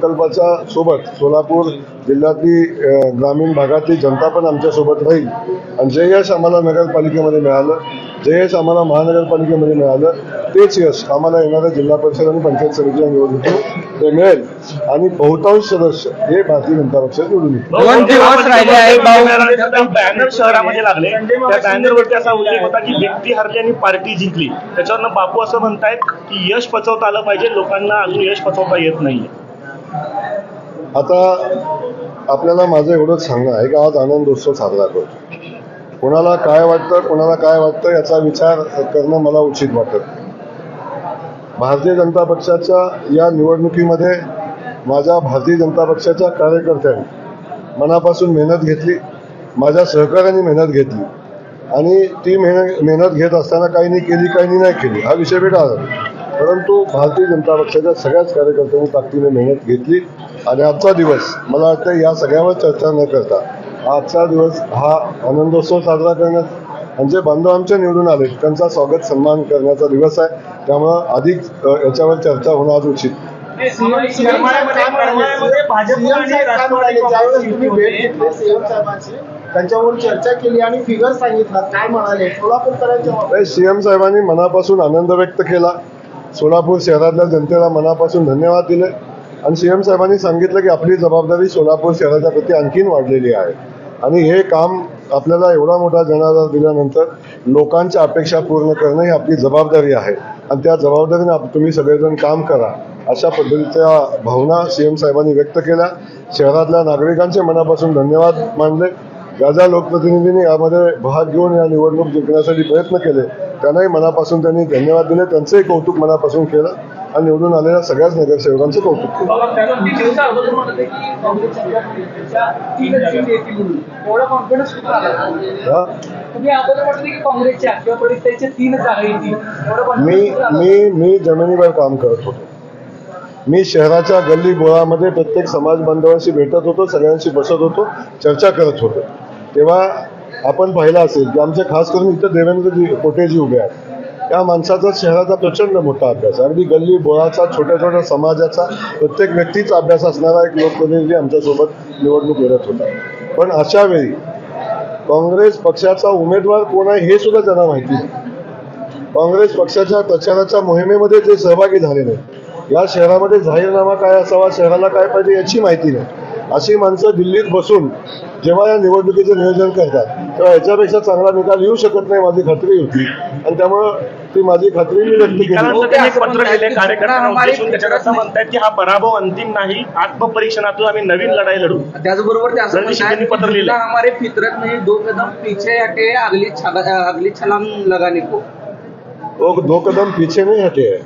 संकल्पाच्या सोबत सोलापूर जिल्ह्यातली ग्रामीण भागातली जनता पण आमच्यासोबत राहील आणि जे यश आम्हाला नगरपालिकेमध्ये मिळालं, जे यश आम्हाला महानगरपालिकेमध्ये मिळालं, तेच यश आम्हाला येणाऱ्या जिल्हा परिषद आणि पंचायत समितीच्या निवडणुकीत ते मिळेल आणि बहुतांश सदस्य हे भारतीय जनता पक्षात निवडून येतील. बॅनर शहरामध्ये लागले, त्या बॅनरवरती असा उल्लेख होता की व्यक्ती हरली आणि पार्टी जिंकली. त्याच्यावरनं बापू असं म्हणतायत की यश पचवता आलं पाहिजे, लोकांना अजून यश पचवता येत नाही. आता आपल्याला माझं एवढंच सांगणं आहे की आज आनंदोत्सव साजरा करतो. कोणाला काय वाटतं याचा विचार करणं मला उचित वाटत नाही. भारतीय जनता पक्षाच्या या निवडणुकीमध्ये माझ्या भारतीय जनता पक्षाच्या कार्यकर्त्यांनी मनापासून मेहनत घेतली, माझ्या सहकार्याने मेहनत घेतली आणि ती मेहनत घेत असताना काहींनी केली काहींनी नाही केली हा विषय वेगळा आहे. परंतु भारतीय जनता पक्षाच्या सगळ्याच कार्यकर्त्यांनी ताकदीने मेहनत घेतली आणि आजचा दिवस मला वाटतं या सगळ्यावर चर्चा न करता आजचा दिवस हा आनंदोत्सव साजरा करण्यात आणि जे बांधव आमच्या निवडून आले त्यांचा स्वागत सन्मान करण्याचा दिवस आहे. त्यामुळं अधिक याच्यावर चर्चा होणं आज उचित. त्यांच्यावर चर्चा केली आणि फिगर सांगितला, काय म्हणाले सोलापूरकरांच्या? सीएम साहेबांनी मनापासून आनंद व्यक्त केला, सोलापूर शहरातल्या जनतेला मनापासून धन्यवाद दिले आणि सीएम साहेबांनी सांगितलं की आपली जबाबदारी सोलापूर शहराच्या प्रती आणखीन वाढलेली आहे आणि हे काम आपल्याला एवढा मोठा जनाधार दिल्यानंतर लोकांच्या अपेक्षा पूर्ण करणं ही आपली जबाबदारी आहे आणि त्या जबाबदारीने तुम्ही सगळेजण काम करा अशा पद्धतीच्या भावना सीएम साहेबांनी व्यक्त केल्या. शहरातल्या नागरिकांचे मनापासून धन्यवाद मानले. ज्या लोकप्रतिनिधींनी यामध्ये भाग घेऊन या निवडणूक जिंकण्यासाठी प्रयत्न केले त्यांनाही मनापासून त्यांनी धन्यवाद दिले, त्यांचंही कौतुक मनापासून केलं आणि निवडून आलेल्या सगळ्याच नगरसेवकांचं कौतुक केलं. मी जमिनीवर काम करत होतो. मी शहराच्या गल्ली बोळामध्ये प्रत्येक समाज बांधवांशी भेटत होतो, सगळ्यांशी बसत होतो, चर्चा करत होतो. तेव्हा आपण पाहिलं असेल की आमचे खास करून इथं देवेंद्रजी कोटेजी उभे आहेत. त्या माणसाचा शहराचा प्रचंड मोठा अभ्यास, अगदी गल्ली बोळाचा, छोट्या छोट्या समाजाचा, प्रत्येक व्यक्तीचा अभ्यास असणारा एक लोकप्रतिनिधी आमच्यासोबत निवडणूक लढत होता. पण अशा वेळी काँग्रेस पक्षाचा उमेदवार कोण आहे हे सुद्धा त्यांना माहिती नाही. काँग्रेस पक्षाच्या प्रचाराच्या मोहिमेमध्ये जे सहभागी झालेले या शहरामध्ये जाहीरनामा काय असावा, शहराला काय पाहिजे याची माहिती नाही. अशी माणसं दिल्लीत बसून जेव्हा या निवडणुकीचं नियोजन करतात तेव्हा याच्यापेक्षा चांगला निकाल येऊ शकत नाही माझी खात्री होती आणि त्यामुळं ती माझी खात्री मी व्यक्त केली. पत्र लिहिले कार्यकर्त्यांना त्याच्यात असं म्हणतात की हा पराभव अंतिम नाही, आत्मपरीक्षणातून आम्ही नवीन लढाई लढू. त्याचबरोबर ते पत्र लिहिलं, हमारे फितरत में 2 कदम पीछे हटे, अगली छलांग लगाने को. वो 2 कदम पीछे नहीं हटे है,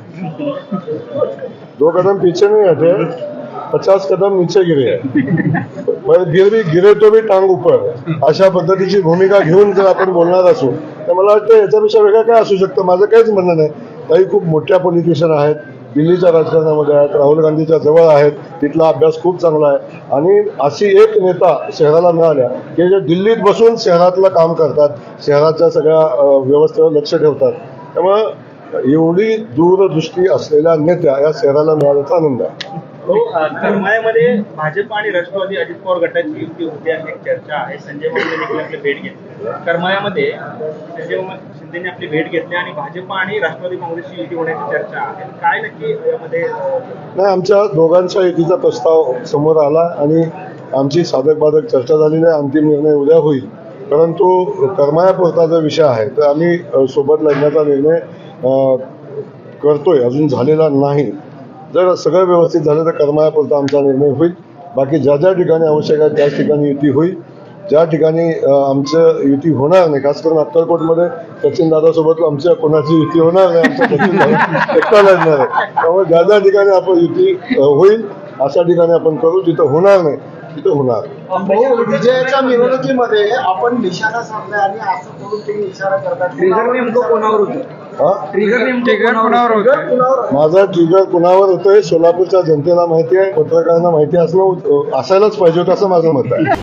2 कदम पीछे नहीं हटे, 50 कदम नीचे गिरे है, गिरे तो भी टांग ऊपर, अशा पद्धतीची भूमिका घेऊन जर आपण बोलणार असू तर मला वाटतं याच्यापेक्षा वेगळं काय असू शकतं. माझं काहीच म्हणणं नाही. काही खूप मोठ्या पॉलिटिशियन आहेत, दिल्लीच्या राजकारणामध्ये आहेत, राहुल गांधीच्या जवळ आहेत, तिथला अभ्यास खूप चांगला आहे आणि अशी एक नेता शहराला मिळाल्या की जे दिल्लीत बसून शहरातलं काम करतात, शहराच्या सगळ्या व्यवस्थेवर लक्ष ठेवतात. त्यामुळं एवढी दूरदृष्टी असलेल्या नेत्या या शहराला मिळाल्याचा आनंद आहे. करमाळ्यामध्ये भाजप आणि राष्ट्रवादी अजित पवार गटाची युती होती अशी एक चर्चा आहे. संजय मामा देखील आपली भेट घेतली. करमाळ्यामध्ये संजय मामा शिंदेने आपली भेट घेतली आणि भाजप आणि राष्ट्रवादी काँग्रेसची युती होण्याची चर्चा आहे. काय नक्की यामध्ये? नाही, आमच्या दोघांच्या युतीचा प्रस्ताव समोर आला आणि आमची साधक बाधक चर्चा झालेली आहे. अंतिम निर्णय उद्या होईल. परंतु करमाळ्यापुरता जो विषय आहे तर आम्ही सोबत लढण्याचा निर्णय करतोय, अजून झालेला नाही. जर सगळं व्यवस्थित झालं तर करमाळ्यापुरता आमचा निर्णय होईल. बाकी ज्या ज्या ठिकाणी आवश्यक आहे त्याच ठिकाणी युती होईल. ज्या ठिकाणी आमचं युती होणार नाही, खास करून अक्कलकोटमध्ये सचिन दादासोबत आमच्या कोणाची युती होणार नाही, आमचं सचिन दादा एकटा लढणार आहे. त्यामुळे ज्या ज्या ठिकाणी आपण युती होईल अशा ठिकाणी आपण करू, जिथं होणार नाही तिथं होणार. विजयाच्या मिरवणुकीमध्ये आपण निशाणा साधलाय आणि असं करून तुम्ही इशारा करतात. ट्रिगर नेमकं कोणावर होतं? माझा ट्रिगर कुणावर होतोय सोलापूरच्या जनतेला माहिती आहे, पत्रकारांना माहिती असायलाच पाहिजे होतं असं माझं मत आहे.